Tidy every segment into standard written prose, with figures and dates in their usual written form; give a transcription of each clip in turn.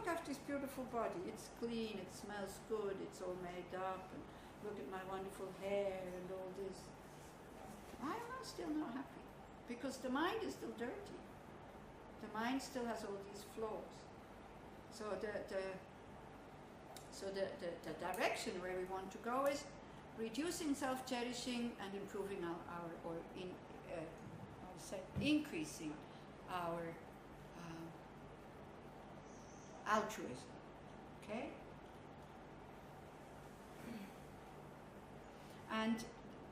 look, I have this beautiful body. It's clean, it smells good, it's all made up, and look at my wonderful hair and all this. Why am I still not happy? Because the mind is still dirty. The mind still has all these flaws. So the direction where we want to go is reducing self-cherishing and improving increasing our altruism. Okay? And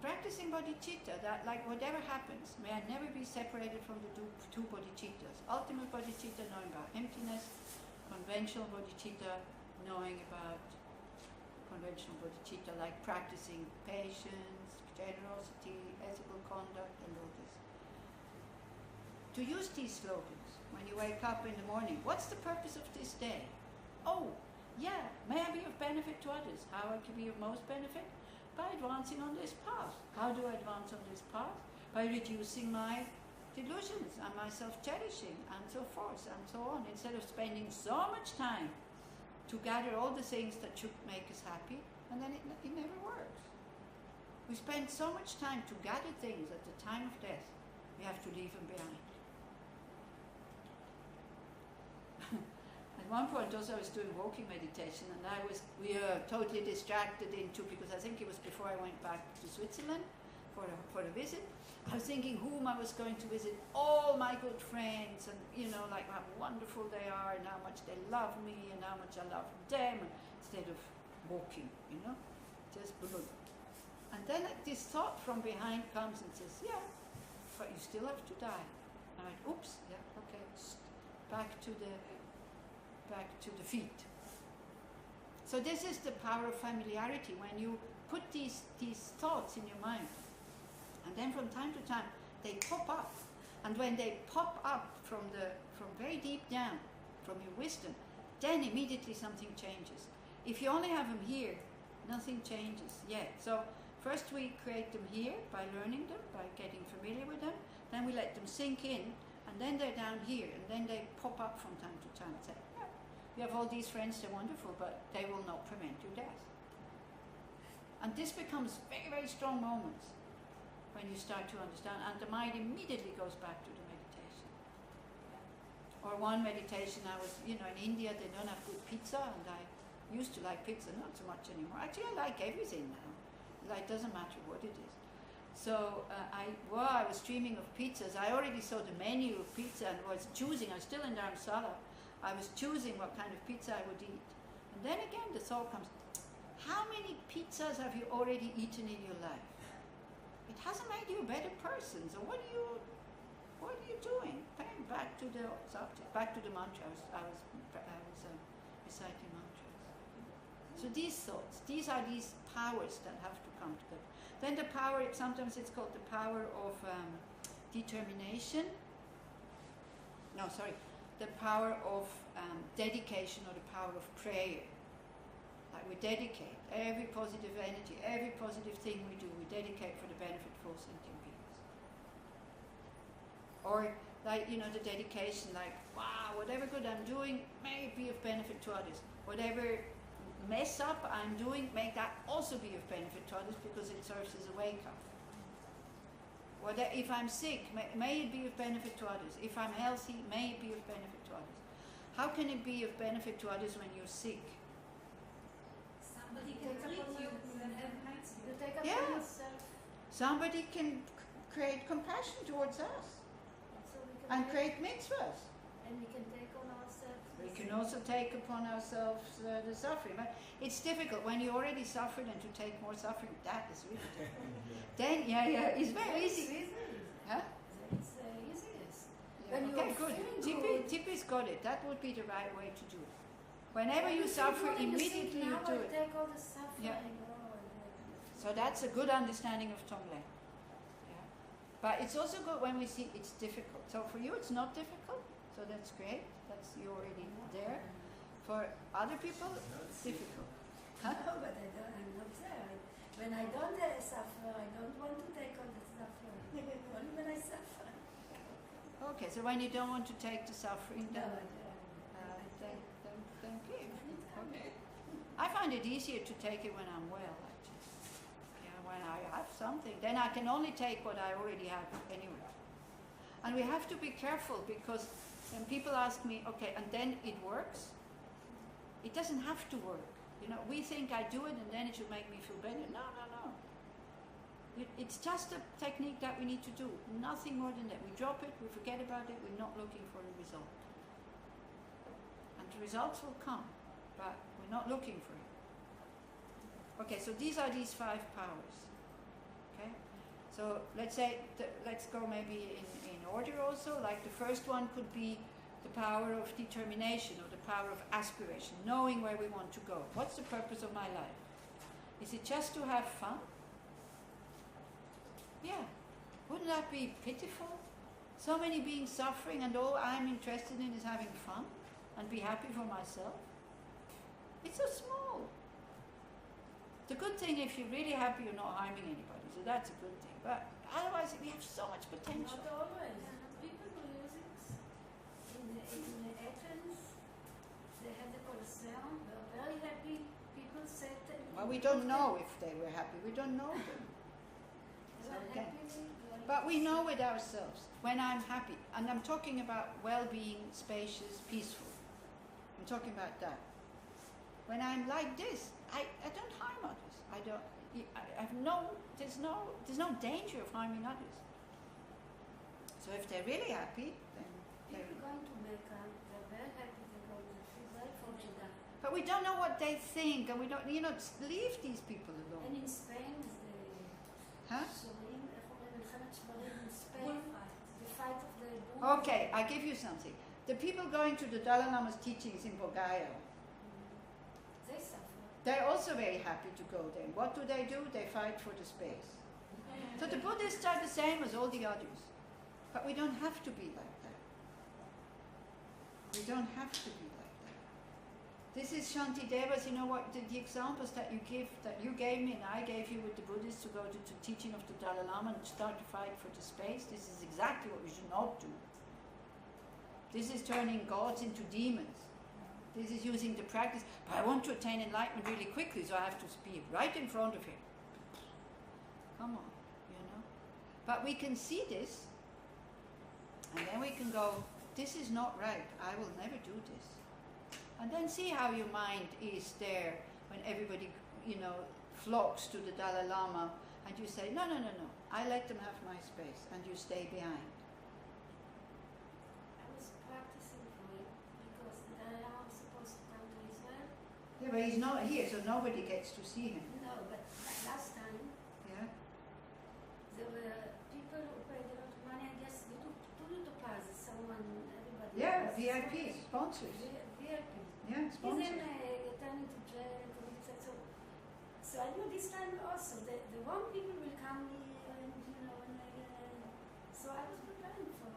practicing bodhicitta, that like whatever happens, may I never be separated from the two bodhicittas. Ultimate bodhicitta, knowing about emptiness. Conventional bodhicitta, knowing about conventional bodhicitta, like practicing patience, generosity, ethical conduct, and all this. To use these slogans when you wake up in the morning. What's the purpose of this day? Oh, yeah, may I be of benefit to others? How I can be of most benefit? By advancing on this path. How do I advance on this path? By reducing my delusions and my self-cherishing and so forth and so on. Instead of spending so much time to gather all the things that should make us happy, and then it never works. We spend so much time to gather things at the time of death, we have to leave them behind. At one point also I was doing walking meditation, and we were totally distracted into, because I think it was before I went back to Switzerland for a visit. I was thinking whom I was going to visit, all my good friends, and like how wonderful they are, and how much they love me, and how much I love them, instead of walking, just boom. And then this thought from behind comes and says, yeah, but you still have to die. And I went, oops, yeah, okay, back to the feet. So this is the power of familiarity, when you put these thoughts in your mind, and then from time to time they pop up, and when they pop up from very deep down, from your wisdom, then immediately something changes. If you only have them here, nothing changes yet. So first we create them here by learning them, by getting familiar with them, then we let them sink in, and then they're down here, and then they pop up from time to time and say, yeah, you have all these friends, they're wonderful, but they will not prevent your death. And this becomes very, very strong moments when you start to understand, and the mind immediately goes back to the meditation. Or one meditation, I was, in India they don't have good pizza, and I used to like pizza, not so much anymore. Actually, I like everything now. Like, doesn't matter what it is. So I was dreaming of pizzas. I already saw the menu of pizza and was choosing. I was still in Dharamsala. I was choosing what kind of pizza I would eat. And then again the thought comes, how many pizzas have you already eaten in your life? It hasn't made you a better person. So what are you doing? Back to the subject, back to the mantra. I was reciting mantras. So these thoughts, these are these powers that have to come together. Then the power, sometimes it's called the power of determination. No, sorry. The power of dedication, or the power of prayer. Like we dedicate every positive energy, every positive thing we do, we dedicate for the benefit of all sentient beings. Or like, the dedication, like, wow, whatever good I'm doing, may it be of benefit to others. Whatever mess up I'm doing, may that also be of benefit to others, because it serves as a wake-up. If I'm sick, may it be of benefit to others. If I'm healthy, may it be of benefit to others. How can it be of benefit to others when you're sick? Somebody can treat you and help you. Take up Yeah. yourself. Somebody can create compassion towards us So we can and take- create mitzvahs. and we can take on ourselves. We can also take upon ourselves the suffering. But it's difficult when you already suffered, and to take more suffering, that is really difficult. Then, it's very easy. Huh? It's easiest. Yeah, When okay, you're good. feeling good. Tippy's got it. That would be the right way to do it. Whenever you suffer, immediately you do it. Take all the suffering. Yeah. Oh, So that's a good understanding of Tonglen. Yeah. But it's also good when we see it's difficult. So for you it's not difficult, so that's great. You're already there. For other people, it's difficult. Huh? No, but I'm not there. When I don't suffer, I don't want to take all the suffering. Only when I suffer. Okay, so when you don't want to take the suffering, No, then I find it easier to take it when I'm well, actually. Yeah, when I have something, then I can only take what I already have anyway. And we have to be careful, because when people ask me, okay, and then it works, it doesn't have to work. You know, we think I do it and then it should make me feel better. No, no, no. It's just a technique that we need to do. Nothing more than that. We drop it, we forget about it, we're not looking for a result. And the results will come, but we're not looking for it. Okay, so these are these 5 powers. Okay? So let's say, let's go maybe in order also. Like the first one could be the power of determination, or the power of aspiration, knowing where we want to go. What's the purpose of my life? Is it just to have fun? Yeah. Wouldn't that be pitiful? So many beings suffering, and all I'm interested in is having fun and be happy for myself. It's so small. The good thing, if you're really happy, you're not harming anybody, so that's a good thing. But otherwise, we have so much potential. Not always. People who use it in Athens, they had the Colosseum, they were very happy. People said that. Well, we don't know if they were happy. We don't know them. They were Okay. happy, But we know it ourselves. When I'm happy, and I'm talking about well-being, spacious, peaceful. I'm talking about that. When I'm like this, I don't harm others. I have no. There's no danger of harming others. So if they're really happy, then they're. People going to Mecca, they're very happy to go. They feel very fortunate. But we don't know what they think, and we don't. Leave these people alone. And in Spain, Huh? in Spain, the fight of the bull. Okay, I give you something. The people going to the Dalai Lama's teachings in Bulgaria, They suffer. they're also very happy to go there. What do? They fight for the space. So the Buddhists are the same as all the others. But we don't have to be like that. We don't have to be like that. This is Shantidevas, you know what, the examples that you gave me and I gave you with the Buddhists to go to the teaching of the Dalai Lama and start to fight for the space, this is exactly what we should not do. This is turning gods into demons. This is using the practice, but I want to attain enlightenment really quickly, so I have to be right in front of him. Come on, you know. But we can see this, and then we can go, this is not right, I will never do this. And then see how your mind is there when everybody, flocks to the Dalai Lama, and you say, no, I let them have my space, and you stay behind. I was practicing for it because the Dalai Lama was supposed to come to Israel. Yeah, but he's not here, so nobody gets to see him. No, but last time Yeah? there were people who paid a lot of money, I guess, to do the classes. Someone, everybody. Yeah, was- VIP, sponsors. VIP. Yeah, He's sponsors. then turned into jail, committed so I know this time also the wrong people will come here and so I was preparing for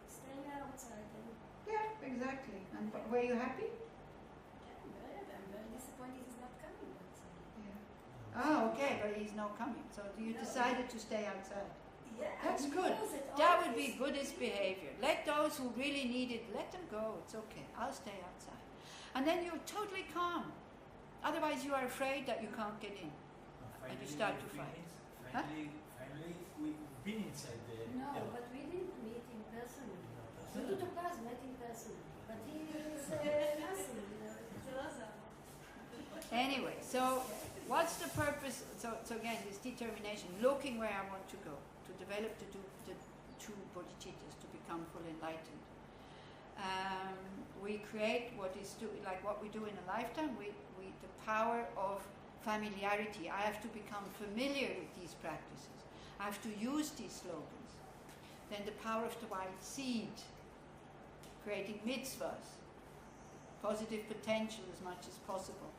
staying outside and Yeah, exactly. And were you happy? I'm very disappointed he's not coming outside. Yeah. Oh, okay, but he's not coming. So you No. decided to stay outside. Yeah, That's I good. knew that That all would be this- Buddhist behavior. Let those who really need it, let them go. It's okay. I'll stay outside. And then you're totally calm. Otherwise you are afraid that you can't get in. And you start to fight. Finally, we've been inside the. No, but we didn't meet in person. We did the class met in person, but he is nothing. Anyway, so what's the purpose? So again, this determination, looking where I want to go, to develop the true bodhicittas, to become fully enlightened. We create what we do in a lifetime. The power of familiarity. I have to become familiar with these practices. I have to use these slogans. Then the power of the white seed, creating mitzvahs, positive potential as much as possible.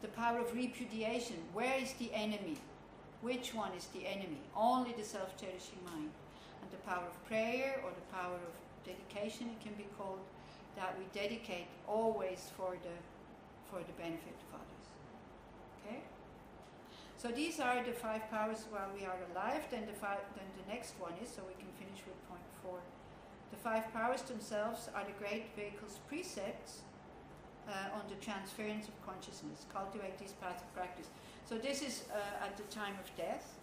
The power of repudiation. Where is the enemy? Which one is the enemy? Only the self-cherishing mind. And the power of prayer, or the power of dedication, it can be called, that we dedicate always for the benefit of others. Okay? So these are the 5 powers while we are alive. Then the next one is, so we can finish with point 4. The 5 powers themselves are the great vehicles precepts on the transference of consciousness. Cultivate these paths of practice. So this is at the time of death.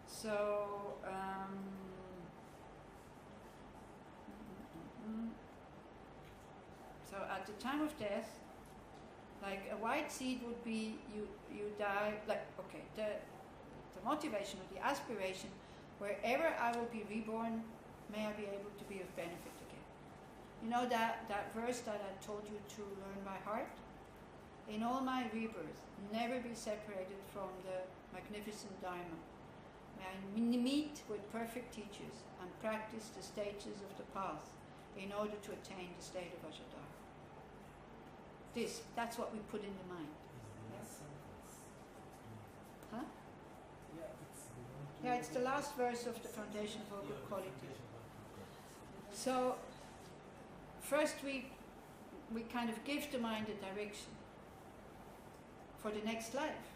So so at the time of death, like a white seed would be you die, like, okay, the motivation or the aspiration, wherever I will be reborn, may I be able to be of benefit again. You know that verse that I told you to learn by heart? In all my rebirth, never be separated from the magnificent Dharma. May I meet with perfect teachers and practice the stages of the path in order to attain the state of Ajadara. That's what we put in the mind. Huh? Yeah, it's the last verse of the Foundation for Good Quality. So, first we kind of give the mind a direction for the next life.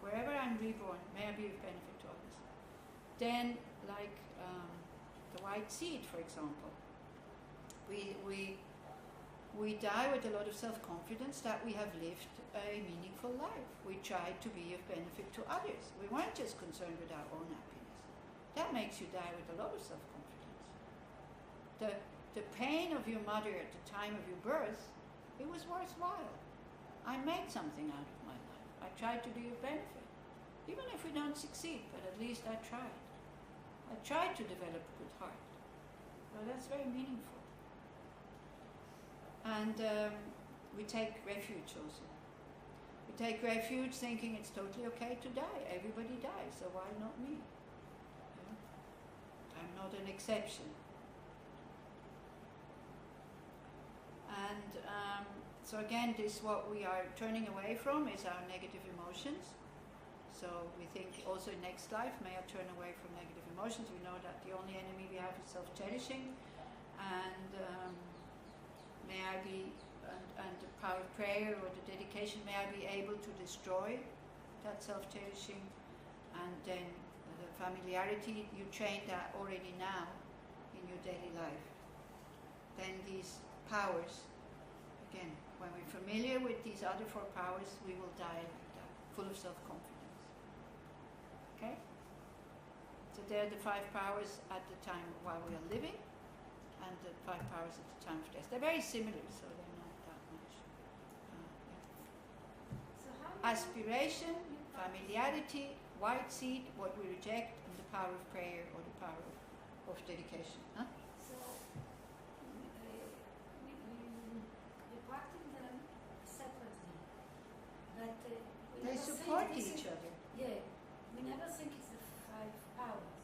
Wherever I'm reborn, may I be of benefit to others. Then, like the white seed, for example, we die with a lot of self-confidence that we have lived a meaningful life. We tried to be of benefit to others. We weren't just concerned with our own happiness. That makes you die with a lot of self-confidence. The pain of your mother at the time of your birth, it was worthwhile. I made something out of my life. I tried to be of benefit. Even if we don't succeed, but at least I tried. I tried to develop a good heart. Well, that's very meaningful. And we take refuge also. We take refuge thinking it's totally okay to die. Everybody dies, so why not me? Yeah? I'm not an exception. And so again, what we are turning away from is our negative emotions. So we think also in next life, may I turn away from negative emotions. We know that the only enemy we have is self-cherishing. And may I be, and the power of prayer or the dedication, may I be able to destroy that self-cherishing. And then the familiarity, you train that already now in your daily life. Then these powers, again, when we're familiar with these other four powers, we will die like that, full of self-confidence. Okay? So they're the 5 powers at the time while we are living, and the 5 powers at the time of death. They're very similar, so they're not that much. So how Aspiration, familiarity, white seed, what we reject, and the power of prayer or the power of dedication. Huh? So we practice them separately, but we They never support think this each is- other. Yeah, we never think it's the 5 powers.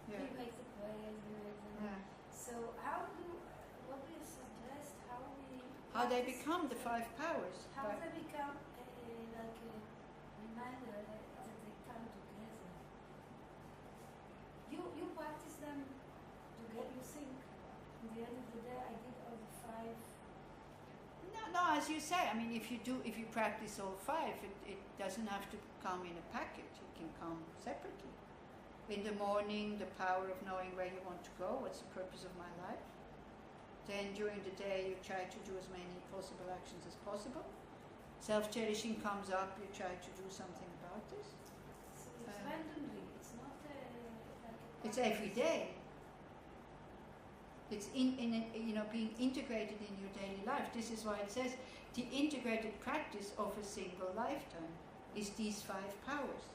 Yeah. We make the prayers, we make the. Yeah. So what do you suggest? How they practice- become the 5 powers. How By- they become like a reminder that they come together. You practice them together. You think, in the end of the day, I did all the 5. No, as you say, I mean, if you practice all 5, it doesn't have to come in a package. It can come separately. In the morning, the power of knowing where you want to go, what's the purpose of my life. Then during the day, you try to do as many possible actions as possible. Self-cherishing comes up, you try to do something about this. So it's randomly. It's not like a It's every day. It's being integrated in your daily life. This is why it says the integrated practice of a single lifetime is these 5 powers.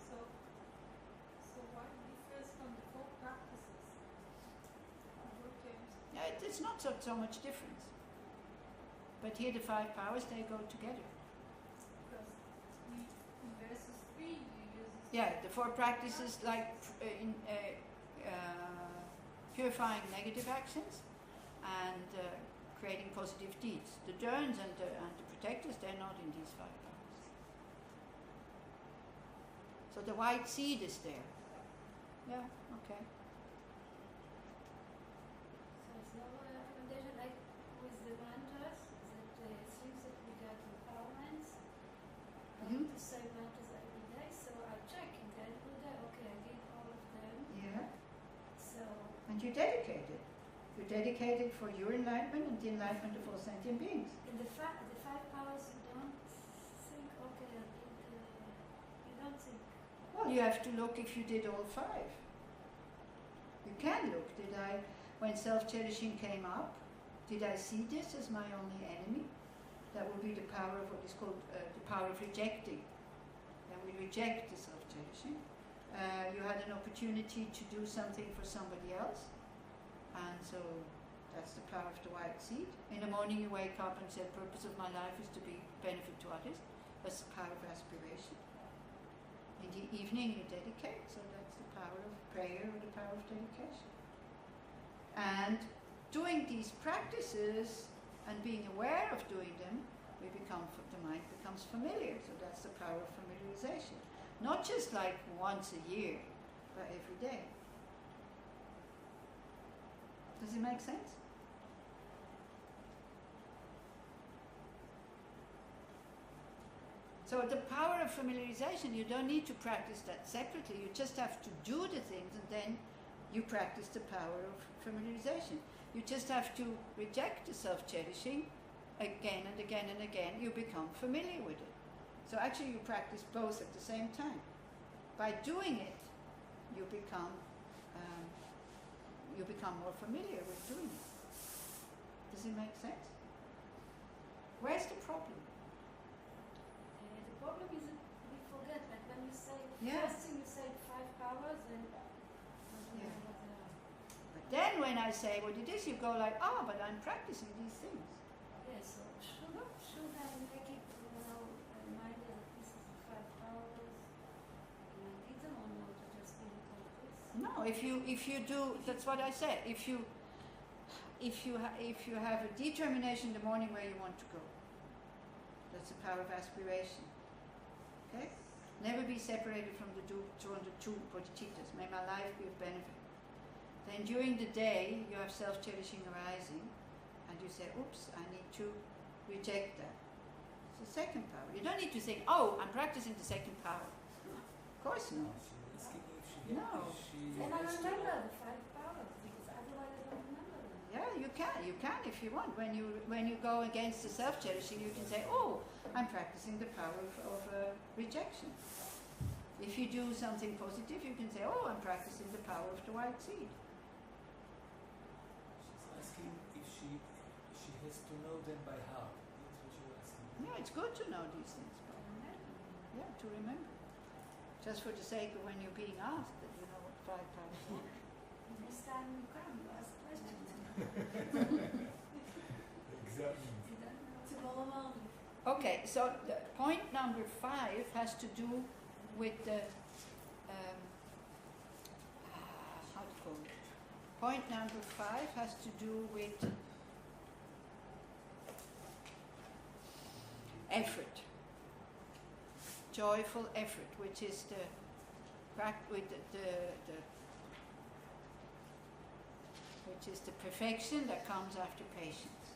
So what differs from the 4 practices? It's not so much difference. But here the 5 powers, they go together. Because in verses 3 you use this. Yeah, the 4 practices like purifying negative actions and creating positive deeds. The Dharns and the protectors, they're not in these 5 powers. So the white seed is there. Yeah, okay. So it's no recommendation like with the mantras, that things that we got empowerments. I Mhm. have to say mantras every day, so I check in the end of the day, okay, I did all of them. Yeah. So And you dedicated. You're dedicated for your enlightenment and the enlightenment of all sentient beings. In the five powers, you don't think, okay, I did, you don't think. Well, you have to look if you did all five. You can look. When self-cherishing came up, did I see this as my only enemy? That would be the power of what is called the power of rejecting. Then we reject the self-cherishing. You had an opportunity to do something for somebody else, and so that's the power of the white seed. In the morning you wake up and say, the purpose of my life is to be benefit to others. That's the power of aspiration. In the evening you dedicate, so that's the power of prayer or the power of dedication. And doing these practices and being aware of doing them, the mind becomes familiar. So that's the power of familiarization. Not just like once a year, but every day. Does it make sense? So the power of familiarization, you don't need to practice that separately. You just have to do the things, and then you practice the power of familiarization. You just have to reject the self-cherishing again and again and again. You become familiar with it. So actually you practice both at the same time. By doing it, you become more familiar with doing it. Does it make sense? Where's the problem? The problem is that we forget, like when you say, Yeah. first thing you say 5 powers, and Yeah. But then when I say what it is, you go like, but I'm practicing these things. yeah, so should I make it, reminder that this is the 5 powers, and I did them, or not, to just be like this? No, if you do, that's what I said. If you have a determination in the morning where you want to go, that's the power of aspiration. Okay? Never be separated from the two bodhicittas. May my life be of benefit. Then during the day you have self-cherishing arising, and you say, oops, I need to reject that. It's the second power. You don't need to think, I'm practicing the second power. Of course not. She's asking if she No. if she Then I has to remember know. the 5 powers, because otherwise I don't remember them. Yeah, you can if you want. When you go against the self-cherishing, you can say, I'm practicing the power of rejection. If you do something positive, you can say, I'm practicing the power of the white seed. She's asking if she has to know them by heart. That's what you're asking. Yeah, it's good to know these things. But yeah, to remember. Just for the sake of when you're being asked that you know what 5 powers are. Next time you come, you ask questions. Exactly. Tomorrow morning. Okay, so the point number 5 has to do with the how to call it? Point number 5 has to do with effort, joyful effort, which is which is the perfection that comes after patience.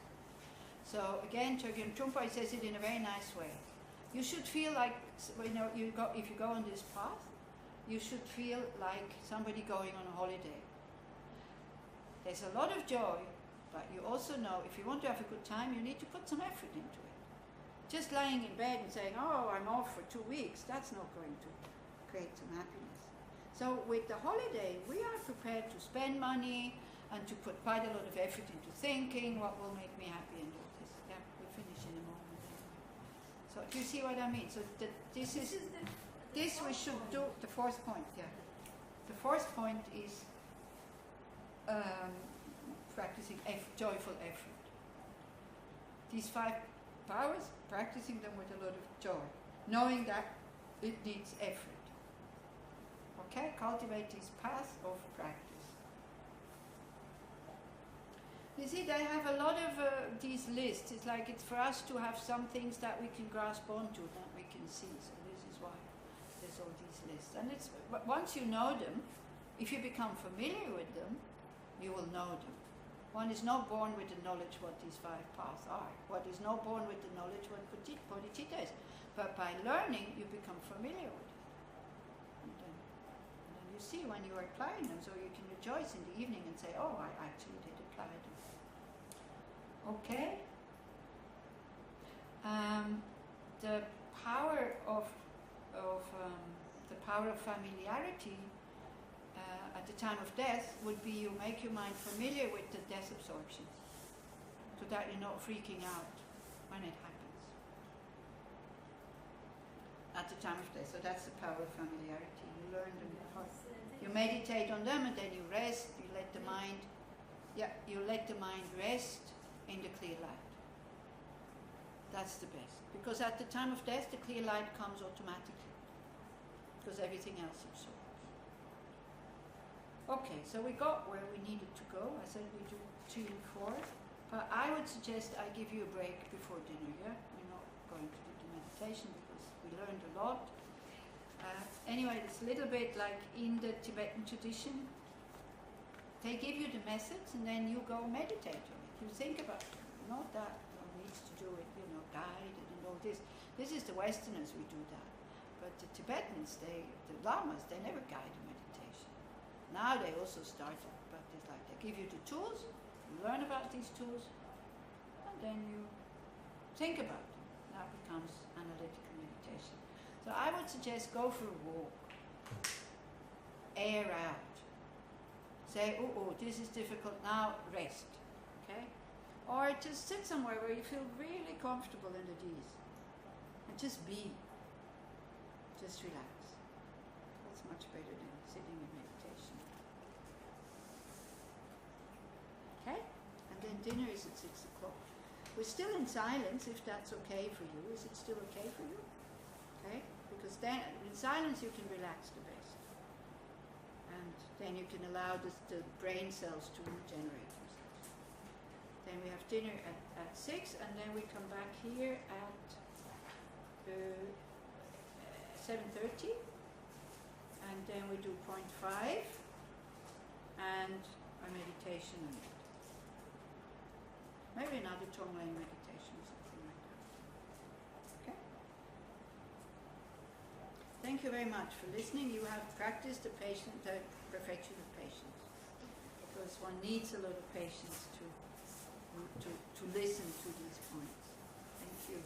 So again, Chogyam Trungpa says it in a very nice way. You should feel like, if you go on this path, you should feel like somebody going on a holiday. There's a lot of joy, but you also know if you want to have a good time, you need to put some effort into it. Just lying in bed and saying, I'm off for 2 weeks, that's not going to create some happiness. So with the holiday, we are prepared to spend money and to put quite a lot of effort into thinking what will make me happy and all this. Yeah, we'll finish in a moment. So do you see what I mean? So this we should do, the 4th point, yeah. The 4th point is practicing joyful effort. These 5 powers, practicing them with a lot of joy, knowing that it needs effort. Okay, cultivate this path of practice. You see, they have a lot of these lists. It's like it's for us to have some things that we can grasp onto, that we can see. So this is why there's all these lists. And it's once you know them, if you become familiar with them, you will know them. One is not born with the knowledge what these 5 paths are. One is not born with the knowledge what bodhicitta is. But by learning, you become familiar with it. And then you see when you are applying them, so you can rejoice in the evening and say, oh, I actually did apply them. Okay? The power of familiarity at the time of death would be you make your mind familiar with the death absorption, so that you're not freaking out when it happens at the time of death. So that's the power of familiarity. You learn them. You meditate on them, and then you rest. You let the mind, rest in the clear light. That's the best, because at the time of death, the clear light comes automatically, because everything else absorbs. Okay, so we got where we needed to go. I said we do 2 and 4, but I would suggest I give you a break before dinner. Yeah, we're not going to do the meditation because we learned a lot. Anyway, it's a little bit like in the Tibetan tradition. They give you the methods, and then you go meditate on it. You think about it. Not that one needs to do it, guided and all this. This is the Westerners, we do that. But the Tibetans, the Lamas, they never guide a meditation. Now they also started, but it's like they give you the tools, you learn about these tools, and then you think about them. That becomes analytical meditation. So I would suggest go for a walk. Air out. Say, oh, this is difficult now, rest. Okay? Or just sit somewhere where you feel really comfortable and at ease. And just be. Just relax. That's much better than sitting in meditation. Okay? And then dinner is at 6 o'clock. We're still in silence, if that's okay for you. Is it still okay for you? Okay? Because then in silence you can relax the best. And then you can allow the brain cells to regenerate themselves. Then we have dinner at 6, and then we come back here at 7:30, and then we do point 5 and a meditation on it. Maybe another Tonglen meditation or something like that. Okay? Thank you very much for listening. You have practiced the perfection of patience, because one needs a lot of patience to listen to these points. Thank you.